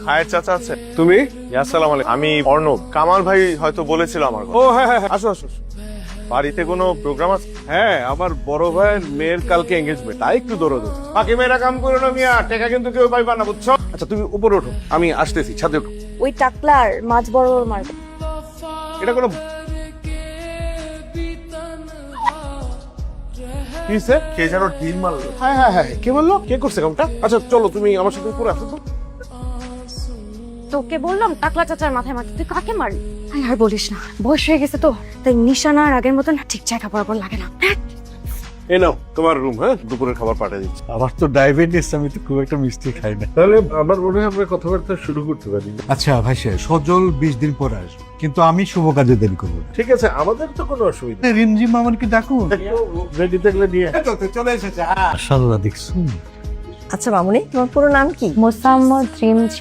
খায়ের চাচা আছে? তুমি? আসসালামু আলাইকুম, আমি অর্ণব। কামাল ভাই হয়তো বলেছিল আমার কথা। ও হ্যাঁ হ্যাঁ, আসো আসো আসো। বাড়িতে কোনো প্রোগ্রাম আছে? হ্যাঁ, আমার বড় ভাইয়ের মেয়ের কালকে এঙ্গেজমেন্ট, তাই একটু দৌড়াদৌড়ি। বাকি মেয়েরা কাম করো না মিয়া, টাকা কিন্তু কেউ পাইবা না, বুঝছো? আচ্ছা তুমি উপরে ওঠো, আমি আসতেছি, ছাদে ওঠো। ওই টাকলার মাছ বড় বড় মারবে। এটা কোনো কিসে? কে যেন ঢিল মারলো। হ্যাঁ হ্যাঁ হ্যাঁ, কে বললো? কে করছে কামটা? আচ্ছা চলো, তুমি আমার সাথে উপরে আসো তো। তোকে বললাম টাকলা চাচার মাথায় মারতে, তুই কাকে মারলি? আর বলিস না, বয়স হয়ে গেছে তো, তাই নিশানা আর আগের মতন ঠিক জায়গা বরাবর লাগে না। এই নাও তোমার রুম, হ্যাঁ দুপুরের খাবার পাঠিয়ে দিচ্ছি। আমার তো ডায়াবেটিস, আমি তো খুব একটা মিষ্টি খাই না। তাহলে আমার মনে হয় আমরা কথাবার্তা শুরু করতে পারি। আচ্ছা ভাই সাহেব, সজল 20 দিন পরে আসবে, কিন্তু আমি শুভ কাজে দেরি করবো না। ঠিক আছে, আমাদের তো কোনো অসুবিধা নেই। রিমঝিম আমাকে ডাকুন। রেডি থাকলে নিয়ে চলে এসেছে। মাশাআল্লাহ, দেখছুন? আচ্ছা মামুনি, তোমার পুরো নাম কি? মোসাম্মদ রিমঝিম